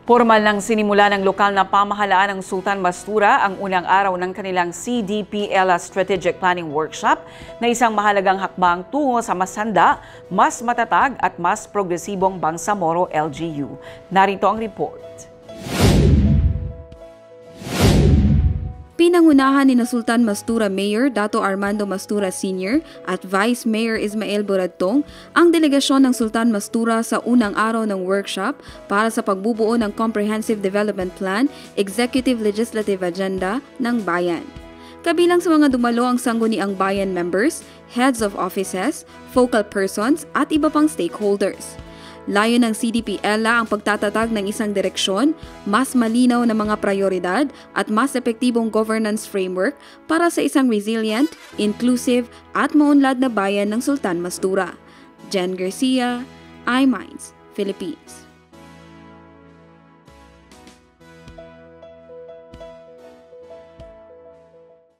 Formal nang sinimula ng lokal na pamahalaan ng Sultan Mastura ang unang araw ng kanilang CDPL Strategic Planning Workshop na isang mahalagang hakbang tungo sa mas handa, mas matatag at mas progresibong Bangsamoro LGU. Narito ang report. Pinangunahan ni Sultan Mastura Mayor Dato Armando Mastura Sr. at Vice Mayor Ismael Buradtong ang delegasyon ng Sultan Mastura sa unang araw ng workshop para sa pagbubuo ng Comprehensive Development Plan, Executive Legislative Agenda ng Bayan. Kabilang sa mga dumalo ang sangguniang bayan members, heads of offices, focal persons at iba pang stakeholders. Layo ng CDPL ang pagtatatag ng isang direksyon, mas malinaw na mga prioridad at mas epektibong governance framework para sa isang resilient, inclusive at maunlad na bayan ng Sultan Mastura. Jen Garcia, iMinds, Philippines.